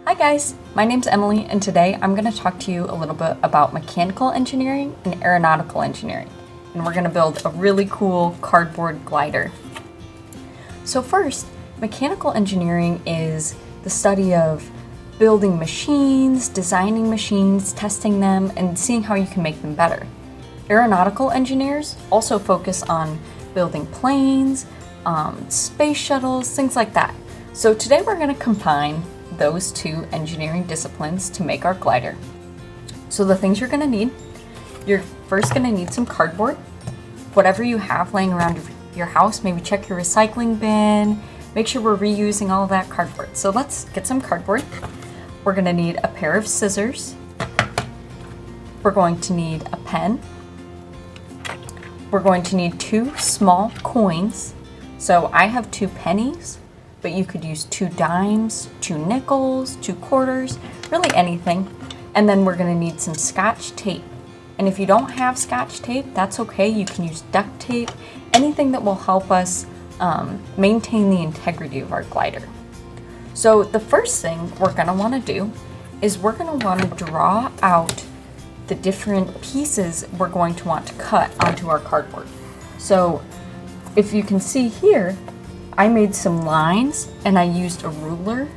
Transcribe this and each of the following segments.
Hi guys, my name's Emily and today I'm going to talk to you a little bit about mechanical engineering and aeronautical engineering. And we're going to build a really cool cardboard glider. So first, mechanical engineering is the study of building machines, designing machines, testing them, and seeing how you can make them better. Aeronautical engineers also focus on building planes, space shuttles, things like that. So today we're going to combine those two engineering disciplines to make our glider. So the things you're going to need, you're first going to need some cardboard. Whatever you have laying around your house, maybe check your recycling bin, make sure we're reusing all of that cardboard. So let's get some cardboard. We're going to need a pair of scissors. We're going to need a pen. We're going to need 2 small coins. So I have 2 pennies, but you could use 2 dimes, 2 nickels, 2 quarters, really anything. And then we're going to need some Scotch tape. And if you don't have Scotch tape, that's okay. You can use duct tape, anything that will help us maintain the integrity of our glider. So the first thing we're going to want to do is we're going to want to draw out the different pieces we're going to want to cut onto our cardboard. So if you can see here, I made some lines and I used a ruler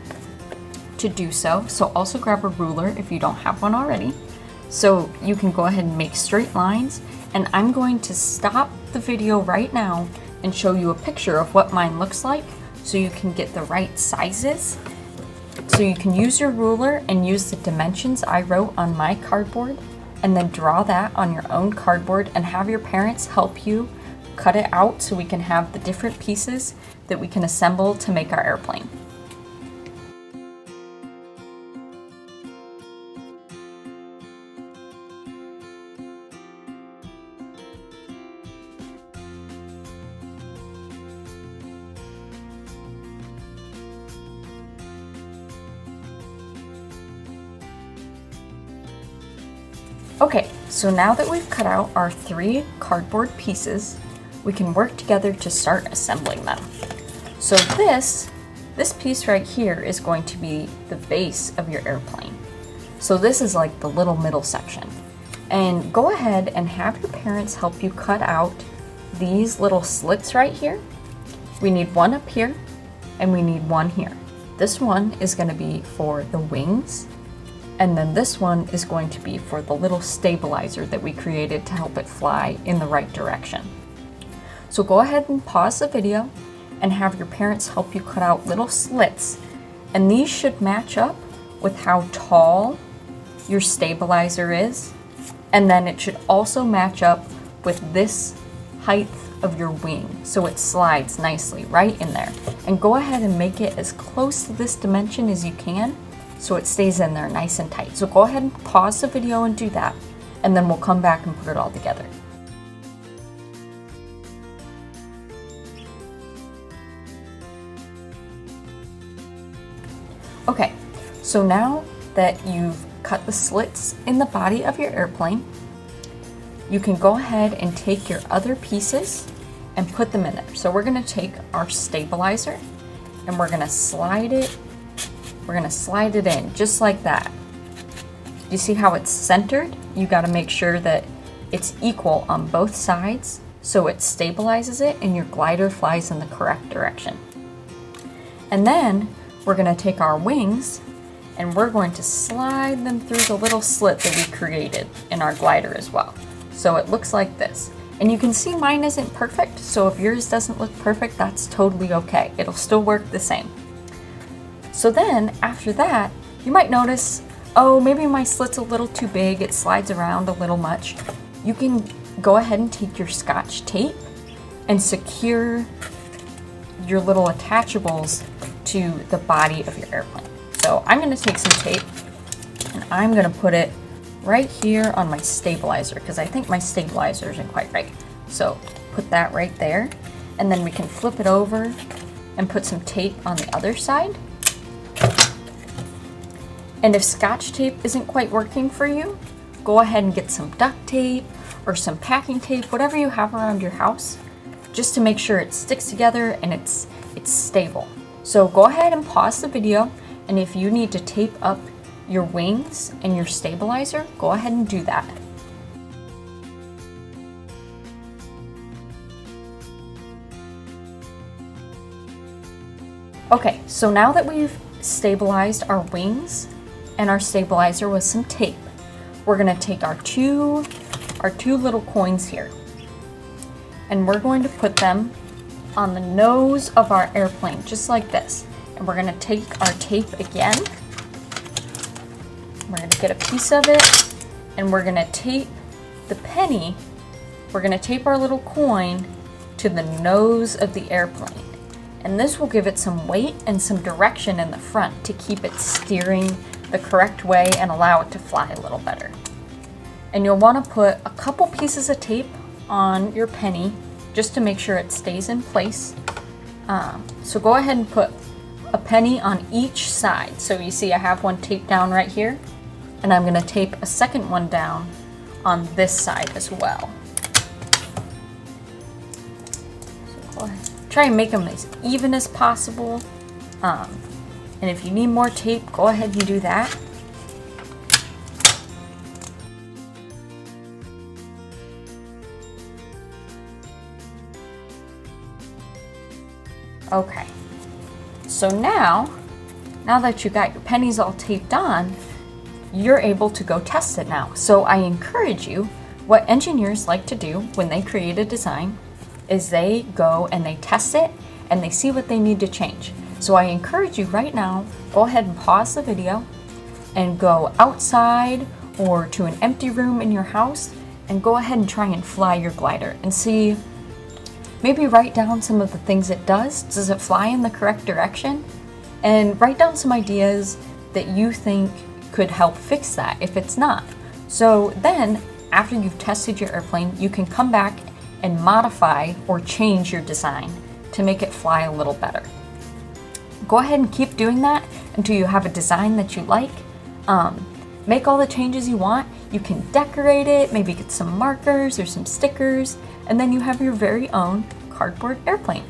to do so. So also grab a ruler if you don't have one already. So you can go ahead and make straight lines, and I'm going to stop the video right now and show you a picture of what mine looks like so you can get the right sizes. So you can use your ruler and use the dimensions I wrote on my cardboard and then draw that on your own cardboard and have your parents help you cut it out so we can have the different pieces that we can assemble to make our airplane. Okay, so now that we've cut out our 3 cardboard pieces, we can work together to start assembling them. So this piece right here is going to be the base of your airplane. So this is like the little middle section. And go ahead and have your parents help you cut out these little slits right here. We need one up here and we need one here. This one is going to be for the wings. And then this one is going to be for the little stabilizer that we created to help it fly in the right direction. So go ahead and pause the video and have your parents help you cut out little slits. And these should match up with how tall your stabilizer is. And then it should also match up with this height of your wing so it slides nicely right in there. And go ahead and make it as close to this dimension as you can so it stays in there nice and tight. So go ahead and pause the video and do that, and then we'll come back and put it all together. Okay, so now that you've cut the slits in the body of your airplane, you can go ahead and take your other pieces and put them in there. So we're gonna take our stabilizer and we're gonna slide it in just like that. You see how it's centered? You gotta make sure that it's equal on both sides so it stabilizes it and your glider flies in the correct direction. And then we're gonna take our wings and we're going to slide them through the little slit that we created in our glider as well. So it looks like this. And you can see mine isn't perfect, so if yours doesn't look perfect, that's totally okay. It'll still work the same. So then after that, you might notice, oh, maybe my slit's a little too big, it slides around a little much. You can go ahead and take your Scotch tape and secure your little attachables to the body of your airplane. So I'm gonna take some tape and I'm gonna put it right here on my stabilizer because I think my stabilizer isn't quite right. So put that right there, and then we can flip it over and put some tape on the other side. And if Scotch tape isn't quite working for you, go ahead and get some duct tape or some packing tape, whatever you have around your house, just to make sure it sticks together and it's stable. So go ahead and pause the video And if you need to tape up your wings and your stabilizer, go ahead and do that. Okay, so now that we've stabilized our wings and our stabilizer with some tape, we're gonna take our two little coins here, and we're going to put them on the nose of our airplane, just like this. And we're gonna take our tape again. We're gonna get a piece of it, and we're gonna tape the penny, we're gonna tape our little coin to the nose of the airplane. And this will give it some weight and some direction in the front to keep it steering the correct way and allow it to fly a little better. And you'll want to put a couple pieces of tape on your penny just to make sure it stays in place. So go ahead and put a penny on each side. So you see I have one taped down right here, and I'm going to tape a second one down on this side as well. So go ahead. Try and make them as even as possible. And if you need more tape, go ahead and do that. Okay, so now that you got your pennies all taped on, you're able to go test it now. So I encourage you, what engineers like to do when they create a design is they go and they test it and they see what they need to change. So I encourage you right now, go ahead and pause the video and go outside or to an empty room in your house and go ahead and try and fly your glider and see, maybe write down some of the things it does. Does it fly in the correct direction? And write down some ideas that you think could help fix that if it's not. So then after you've tested your airplane, you can come back and modify or change your design to make it fly a little better. Go ahead and keep doing that until you have a design that you like. Make all the changes you want. You can decorate it, maybe get some markers or some stickers, and then you have your very own cardboard airplane.